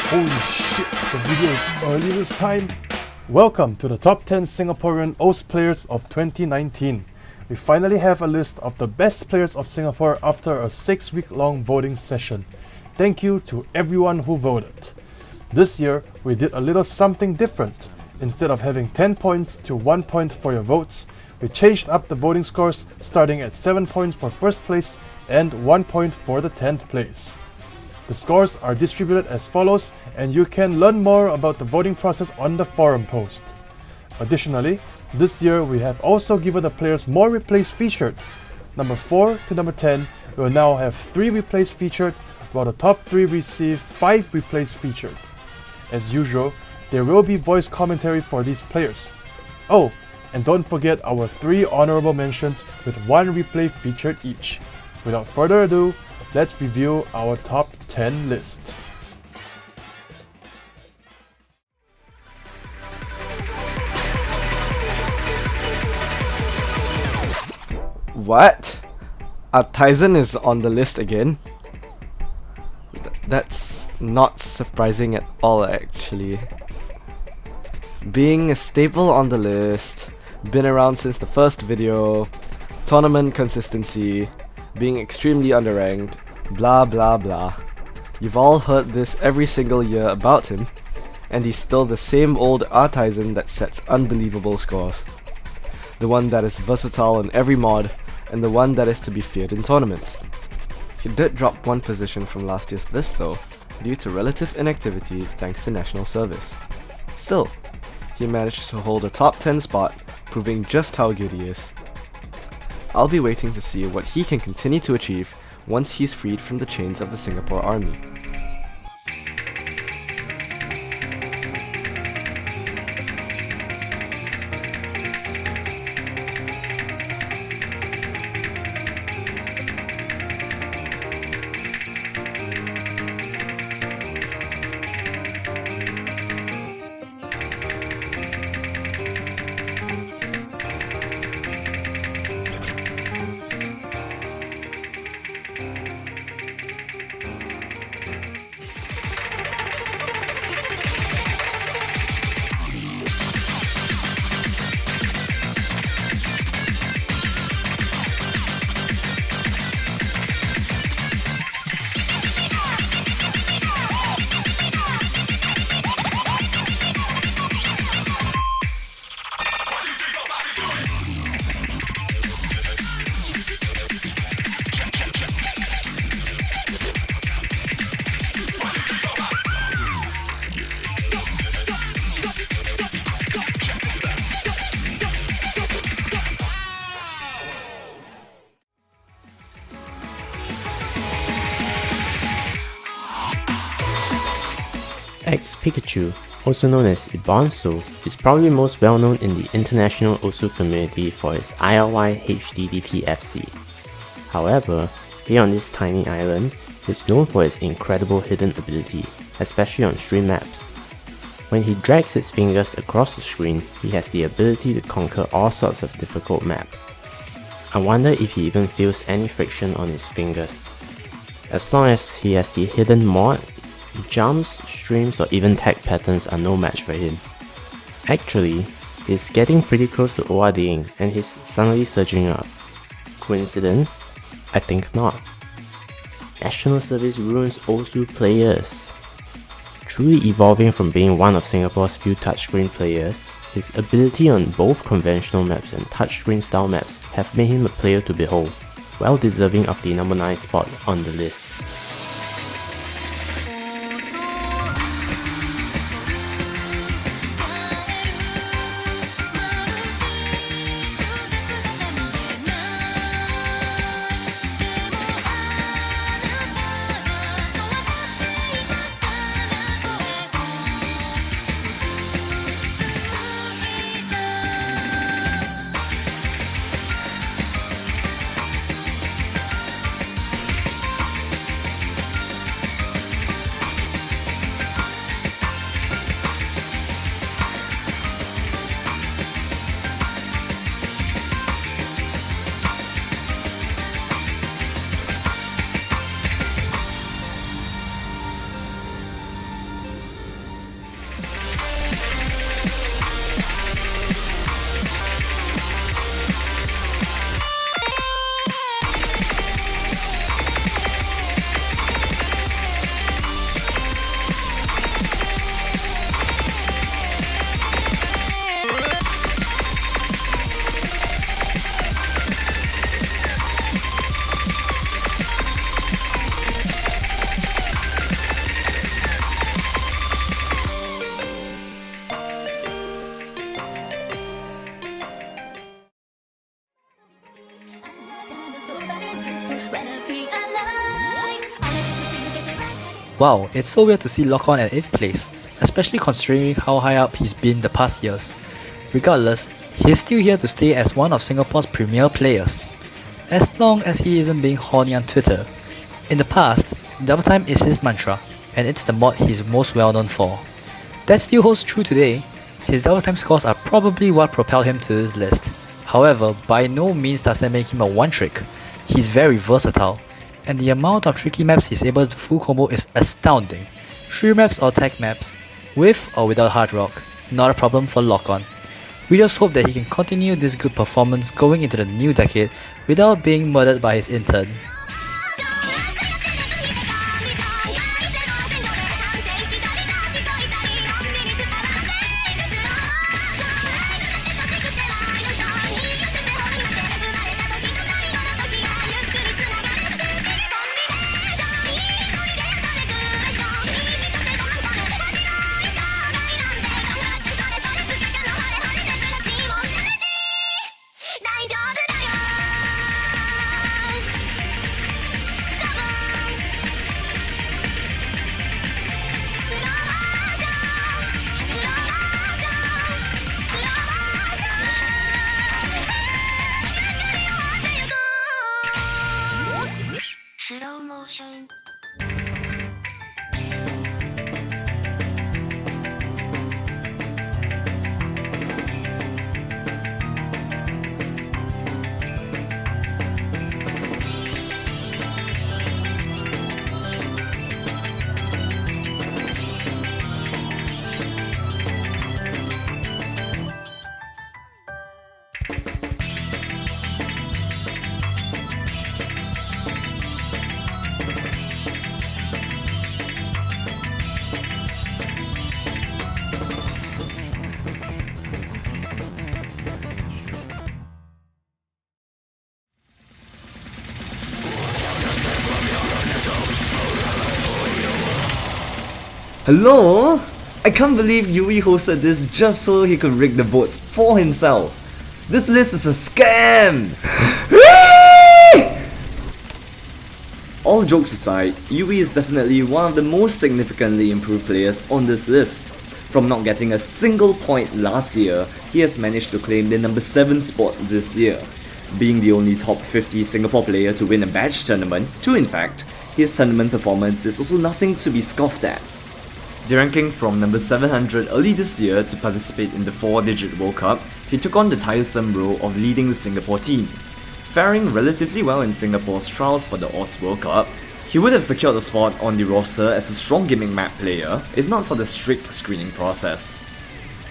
Holy shit, the video is early this time. Welcome to the top 10 Singaporean OS players of 2019. We finally have a list of the best players of Singapore after a 6-week-long voting session. Thank you to everyone who voted. This year, we did a little something different. Instead of having 10 points to 1 point for your votes, we changed up the voting scores, starting at 7 points for first place and 1 point for the 10th place. The scores are distributed as follows, and you can learn more about the voting process on the forum post. Additionally, this year we have also given the players more replays featured. Number 4 to number 10 will now have 3 replays featured, while the top 3 receive 5 replays featured. As usual, there will be voice commentary for these players. Oh, and don't forget our 3 honorable mentions with 1 replay featured each. Without further ado, let's review our top 10 list. What? Tyson is on the list again? That's not surprising at all, actually. Being a staple on the list, been around since the first video, tournament consistency, being extremely underranked, blah blah blah. You've all heard this every single year about him, and he's still the same old Tyson that sets unbelievable scores. The one that is versatile in every mod, and the one that is to be feared in tournaments. He did drop 1 position from last year's list though, due to relative inactivity thanks to national service. Still, he managed to hold a top 10 spot, proving just how good he is. I'll be waiting to see what he can continue to achieve once he's freed from the chains of the Singapore Army. Pikachu, also known as Ibonso, is probably most well known in the international Osu community for its ILY HDDP FC. However, here on this tiny island, it's known for its incredible hidden ability, especially on stream maps. When he drags his fingers across the screen, he has the ability to conquer all sorts of difficult maps. I wonder if he even feels any friction on his fingers. As long as he has the hidden mod, jumps, streams or even tag patterns are no match for him. Actually, he's getting pretty close to ORDing and he's suddenly surging up. Coincidence? I think not. National Service ruins Osu players. Truly evolving from being one of Singapore's few touchscreen players, his ability on both conventional maps and touchscreen style maps have made him a player to behold, well deserving of the number 9 spot on the list. Wow, it's so weird to see Lockon at 8th place, especially considering how high up he's been the past years. Regardless, he's still here to stay as one of Singapore's premier players. As long as he isn't being horny on Twitter. In the past, double time is his mantra, and it's the mod he's most well known for. That still holds true today. His double time scores are probably what propelled him to this list. However, by no means does that make him a one trick. He's very versatile, and the amount of tricky maps he's able to full combo is astounding. Shrew maps or tech maps, with or without hard rock, not a problem for Lockon. We just hope that he can continue this good performance going into the new decade without being murdered by his intern. Hello? I can't believe Youi hosted this just so he could rig the votes for himself. This list is a scam! All jokes aside, Youi is definitely one of the most significantly improved players on this list. From not getting a single point last year, he has managed to claim the number 7 spot this year. Being the only top 50 Singapore player to win a badge tournament, too in fact, his tournament performance is also nothing to be scoffed at. Deranking from number 700 early this year to participate in the 4-digit World Cup, he took on the tiresome role of leading the Singapore team. Faring relatively well in Singapore's trials for the Oz World Cup, he would have secured a spot on the roster as a strong gaming map player if not for the strict screening process.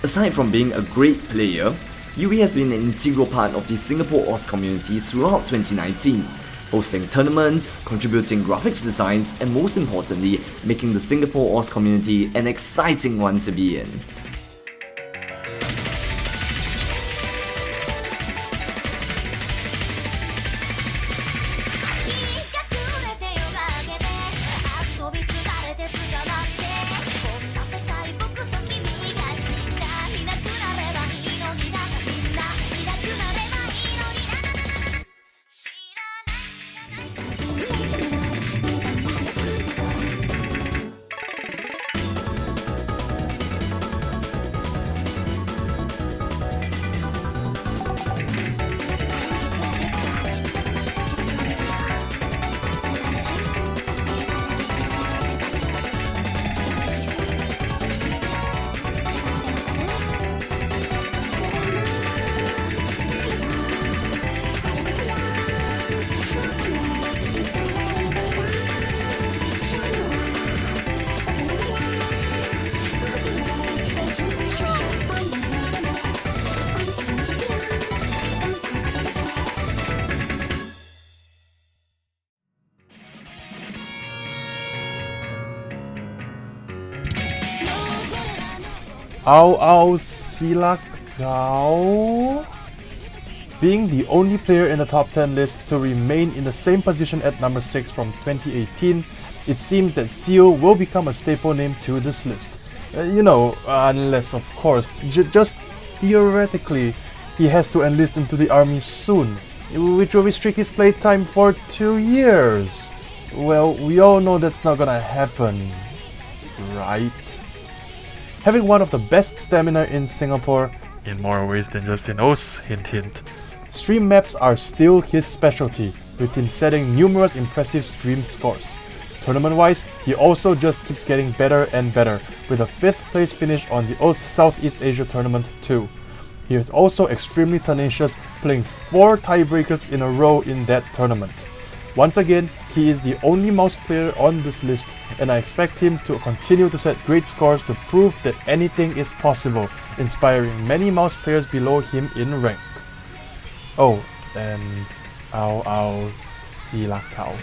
Aside from being a great player, Youi has been an integral part of the Singapore Oz community throughout 2019, hosting tournaments, contributing graphics designs, and most importantly, making the Singapore Oz community an exciting one to be in. Silakau, being the only player in the top 10 list to remain in the same position at number 6 from 2018, it seems that Sio will become a staple name to this list. Unless of course, just theoretically, he has to enlist into the army soon, which will restrict his playtime for 2 years. Well, we all know that's not gonna happen, right? Having one of the best stamina in Singapore, in more ways than just in O's, hint hint. Stream maps are still his specialty, with him setting numerous impressive stream scores. Tournament-wise, he also just keeps getting better and better, with a 5th place finish on the O's Southeast Asia Tournament too. He is also extremely tenacious, playing 4 tiebreakers in a row in that tournament. Once again, he is the only mouse player on this list, and I expect him to continue to set great scores to prove that anything is possible, inspiring many mouse players below him in rank. Oh, and silakaw.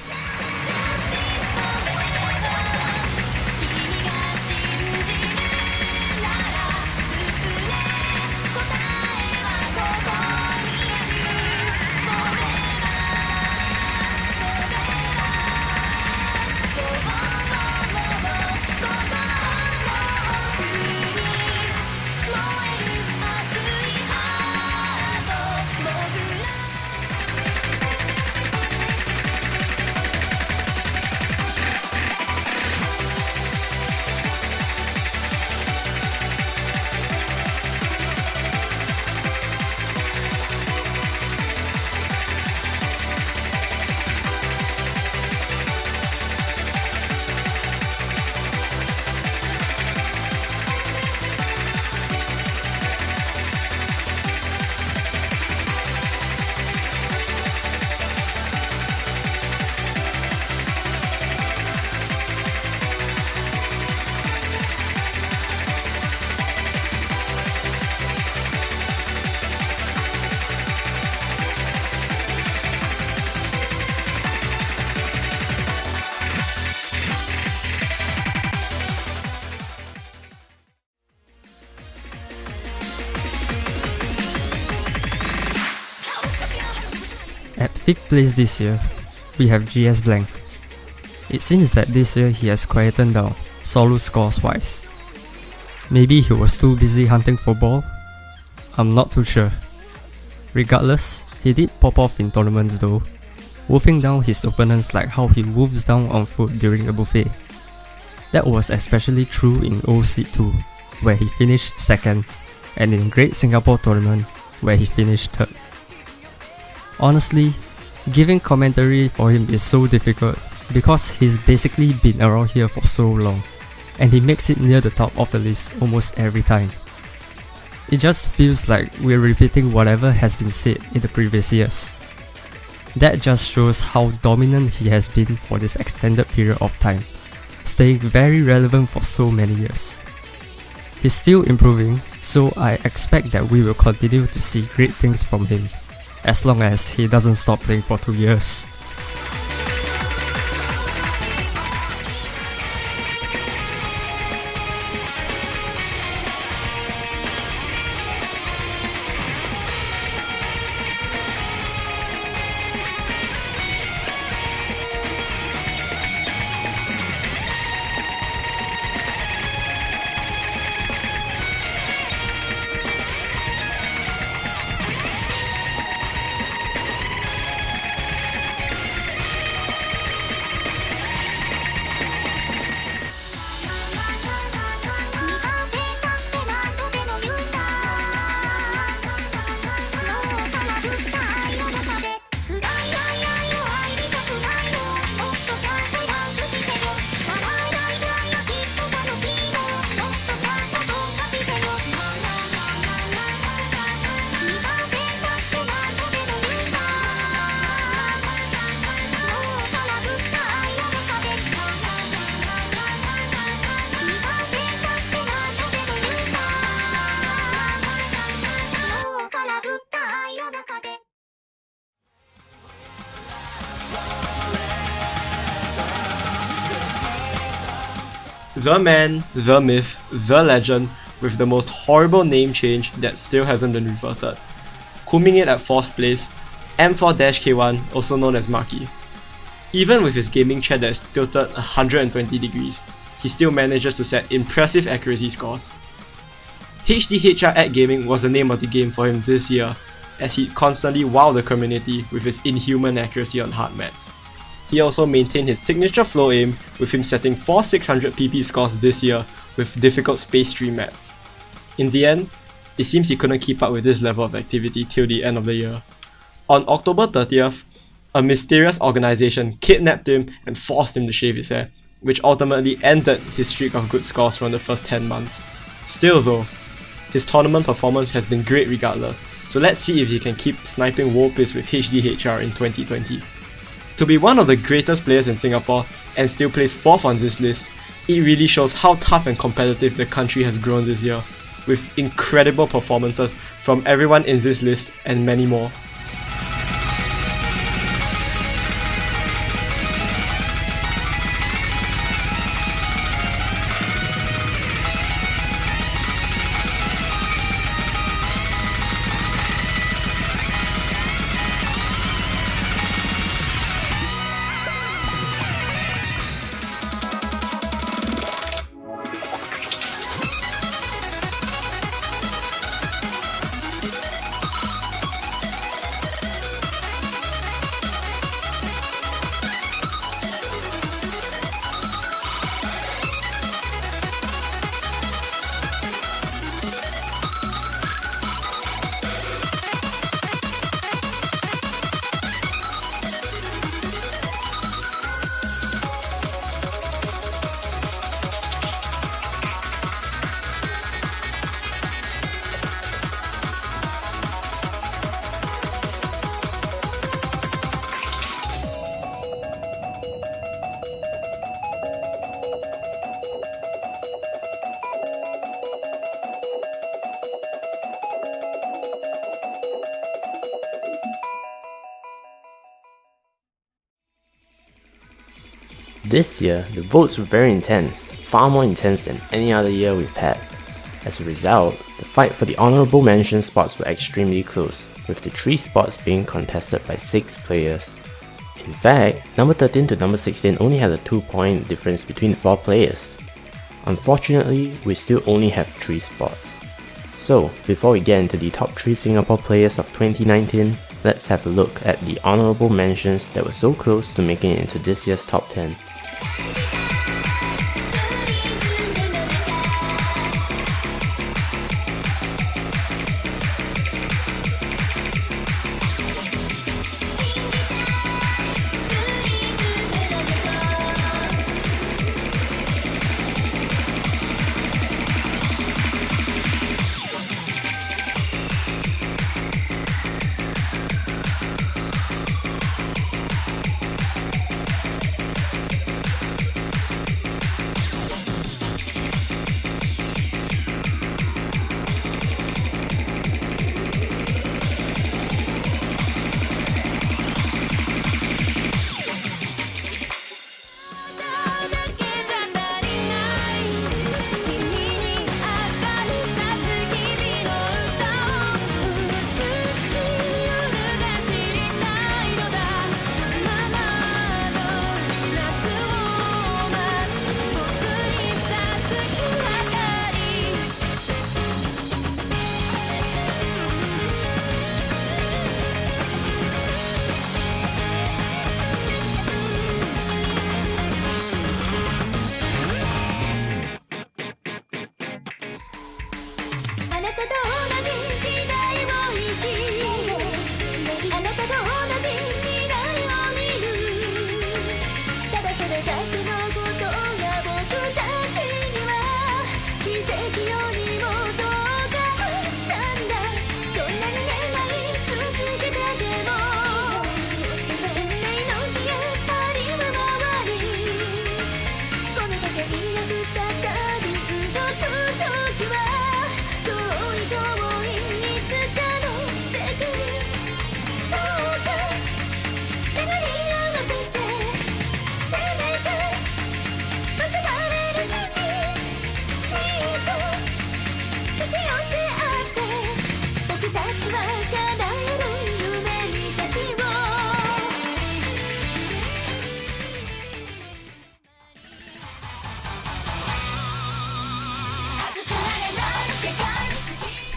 At 5th place this year, we have GS Blank. It seems that this year he has quietened down, solo scores wise. Maybe he was too busy hunting for ball? I'm not too sure. Regardless, he did pop off in tournaments though, wolfing down his opponents like how he wolves down on foot during a buffet. That was especially true in OC 2, where he finished 2nd, and in Great Singapore Tournament, where he finished 3rd. Honestly, giving commentary for him is so difficult because he's basically been around here for so long, and he makes it near the top of the list almost every time. It just feels like we're repeating whatever has been said in the previous years. That just shows how dominant he has been for this extended period of time, staying very relevant for so many years. He's still improving, so I expect that we will continue to see great things from him, as long as he doesn't stop playing for 2 years. The man, the myth, the legend, with the most horrible name change that still hasn't been reverted. Combing it at 4th place, M4-K1, also known as Maki. Even with his gaming chair that is tilted 120 degrees, he still manages to set impressive accuracy scores. HDHR at Gaming was the name of the game for him this year, as he constantly wowed the community with his inhuman accuracy on hard maps. He also maintained his signature flow aim, with him setting 4 600 PP scores this year with difficult Space 3 maps. In the end, it seems he couldn't keep up with this level of activity till the end of the year. On October 30th, a mysterious organisation kidnapped him and forced him to shave his hair, which ultimately ended his streak of good scores from the first 10 months. Still though, his tournament performance has been great regardless, so let's see if he can keep sniping Wolpis with HDHR in 2020. To be one of the greatest players in Singapore and still place 4th on this list, it really shows how tough and competitive the country has grown this year, with incredible performances from everyone in this list and many more. This year, the votes were very intense, far more intense than any other year we've had. As a result, the fight for the honourable mention spots were extremely close, with the 3 spots being contested by 6 players. In fact, number 13 to number 16 only had a 2-point difference between the 4 players. Unfortunately, we still only have 3 spots. So, before we get into the top 3 Singapore players of 2019, let's have a look at the honourable mentions that were so close to making it into this year's top 10.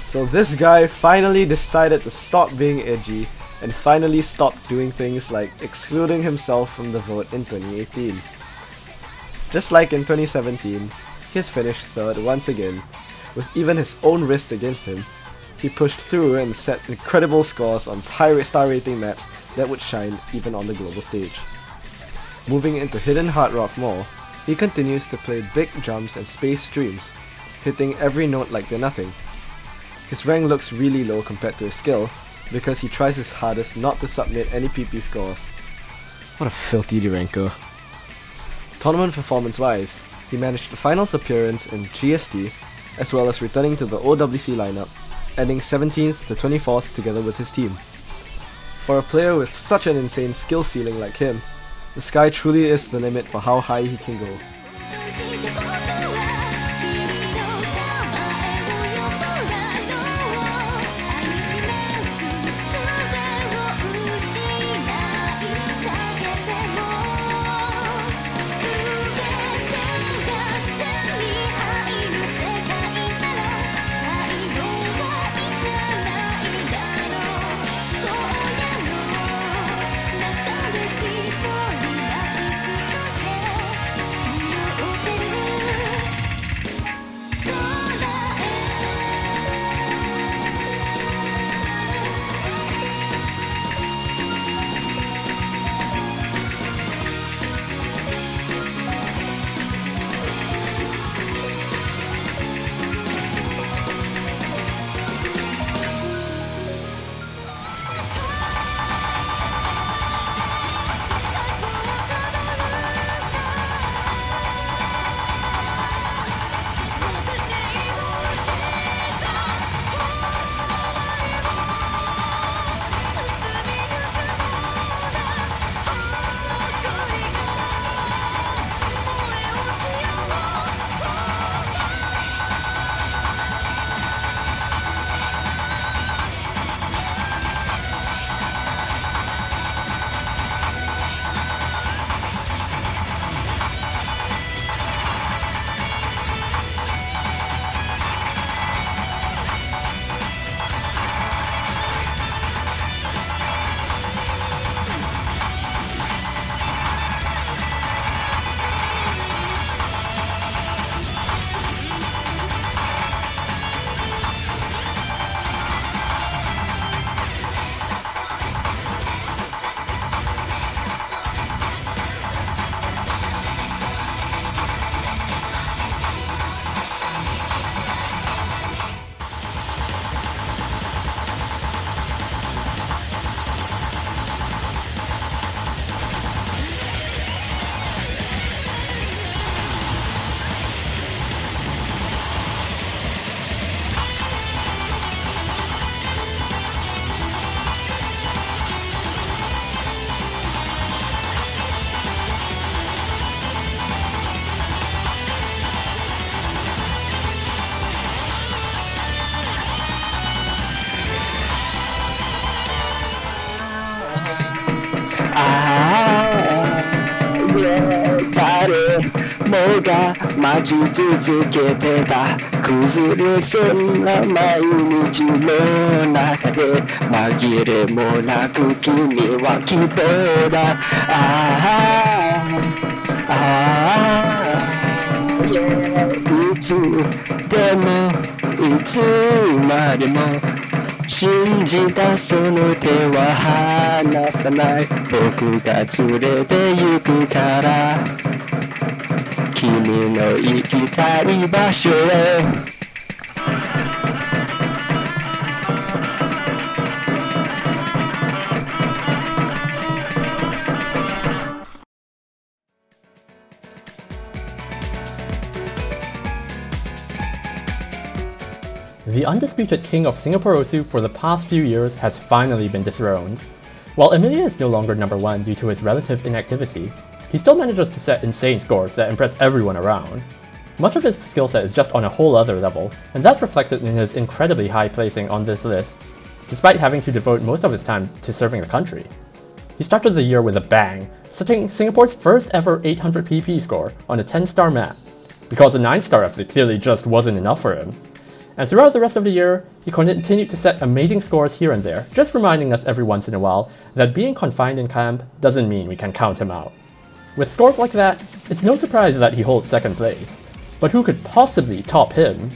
So this guy finally decided to stop being edgy and finally stopped doing things like excluding himself from the vote in 2018. Just like in 2017, he has finished third once again. With even his own wrist against him, he pushed through and set incredible scores on high star rating maps that would shine even on the global stage. Moving into hidden hard rock more, he continues to play big jumps and space streams, hitting every note like they're nothing. His rank looks really low compared to his skill, because he tries his hardest not to submit any PP scores. What a filthy deranker. Tournament performance wise, he managed the finals appearance in GST, as well as returning to the OWC lineup, ending 17th to 24th together with his team. For a player with such an insane skill ceiling like him, the sky truly is the limit for how high he can go.誰もが待ち続けてた崩れそうな毎日の中で紛れもなく君は希望だいつでもいつまでも信じたその手は離さない僕が連れて行くから君の行きたい場所へThe undisputed king of Singapore Osu for the past few years has finally been dethroned. While Emilia is no longer number 1 due to his relative inactivity, he still manages to set insane scores that impress everyone around. Much of his skill set is just on a whole other level, and that's reflected in his incredibly high placing on this list, despite having to devote most of his time to serving the country. He started the year with a bang, setting Singapore's first ever 800 PP score on a 10-star map, because a 9-star FC clearly just wasn't enough for him. And throughout the rest of the year, he continued to set amazing scores here and there, just reminding us every once in a while that being confined in camp doesn't mean we can count him out. With scores like that, it's no surprise that he holds second place. But who could possibly top him?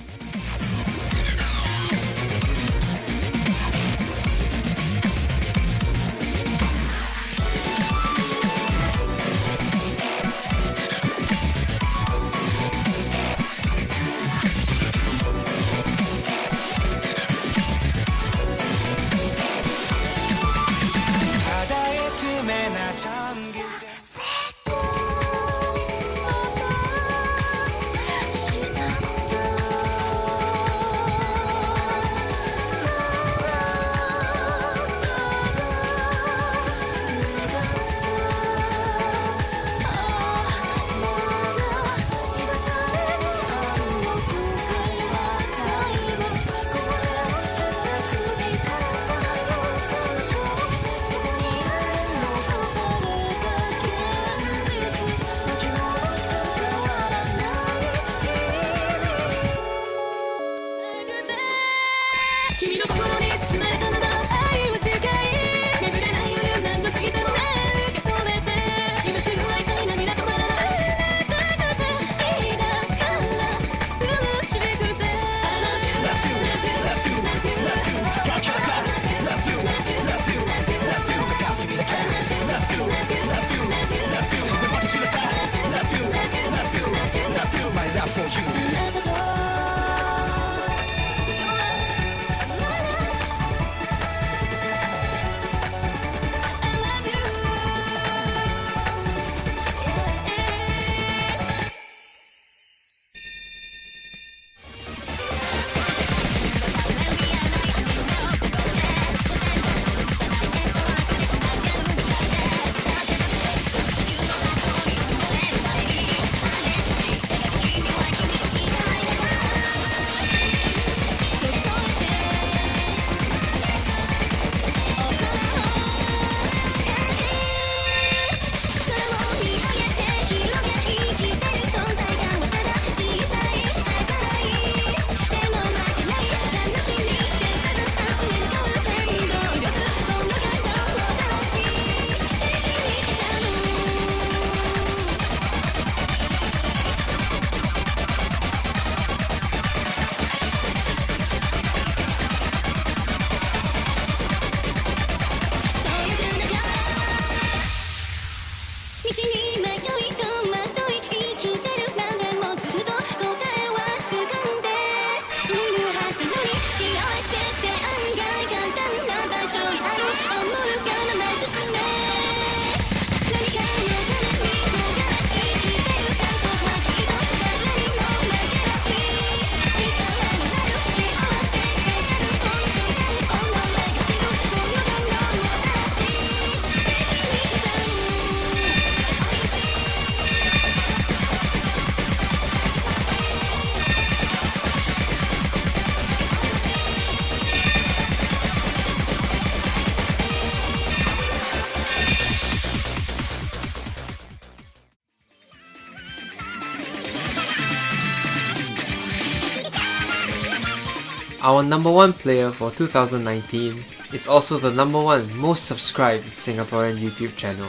Our number one player for 2019 is also the number one most subscribed Singaporean YouTube channel.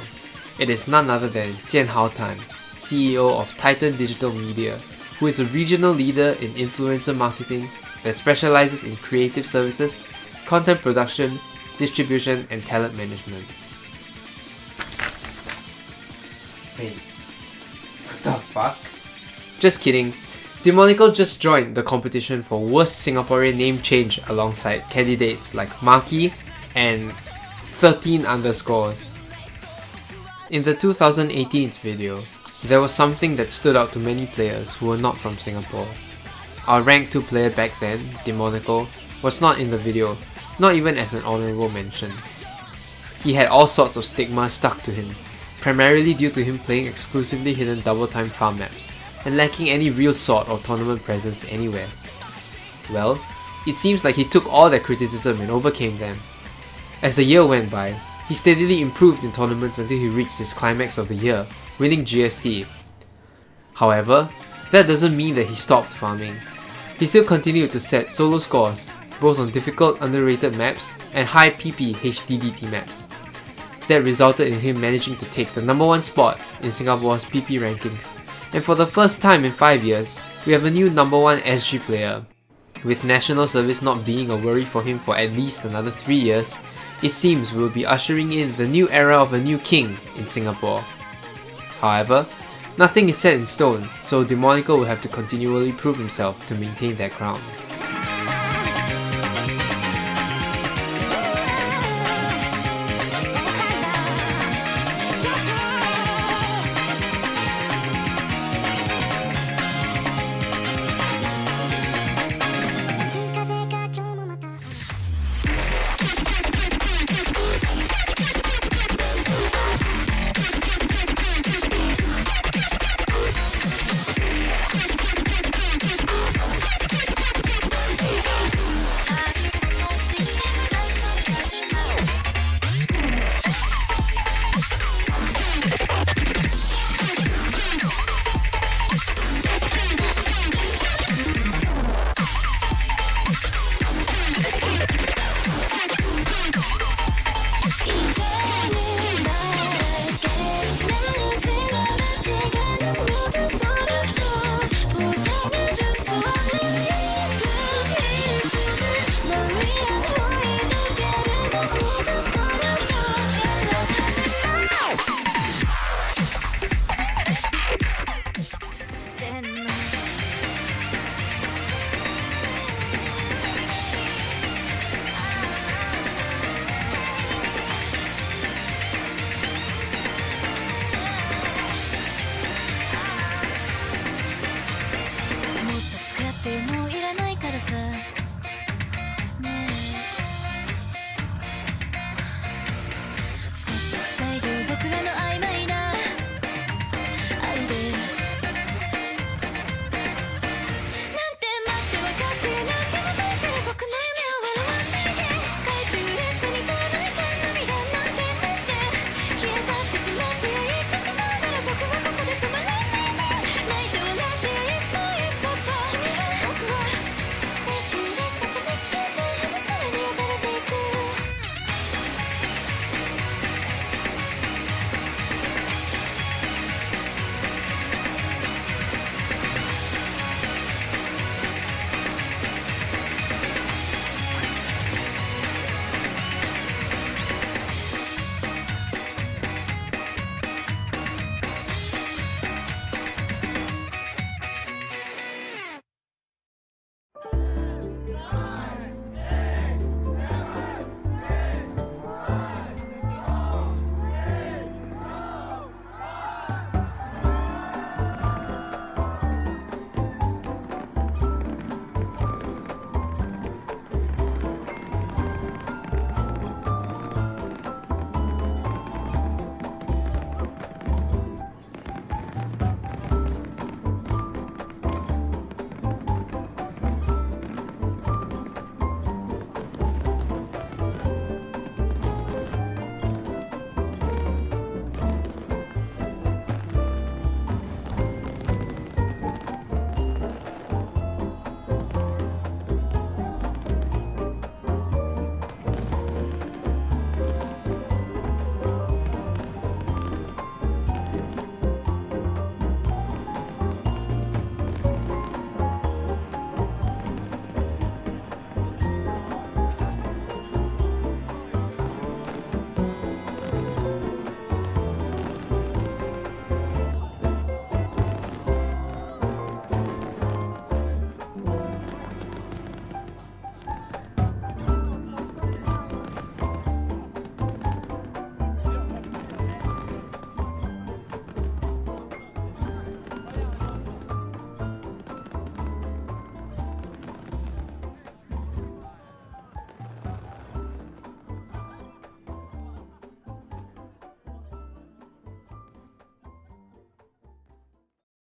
It is none other than Jian Hao Tan, CEO of Titan Digital Media, who is a regional leader in influencer marketing that specializes in creative services, content production, distribution, and talent management. Hey, what the fuck? Just kidding. Demonical just joined the competition for worst Singaporean name change alongside candidates like Maki and 13 underscores. In the 2018's video, there was something that stood out to many players who were not from Singapore. Our rank 2 player back then, Demonical, was not in the video, not even as an honorable mention. He had all sorts of stigma stuck to him, primarily due to him playing exclusively hidden double time farm maps, and lacking any real sort or tournament presence anywhere. Well, it seems like he took all that criticism and overcame them. As the year went by, he steadily improved in tournaments until he reached his climax of the year, winning GST. However, that doesn't mean that he stopped farming. He still continued to set solo scores, both on difficult underrated maps and high PP HDDT maps. That resulted in him managing to take the number 1 spot in Singapore's PP rankings. And for the first time in 5 years, we have a new number 1 SG player. With national service not being a worry for him for at least another 3 years, it seems we'll be ushering in the new era of a new king in Singapore. However, nothing is set in stone, so Demonical will have to continually prove himself to maintain that crown.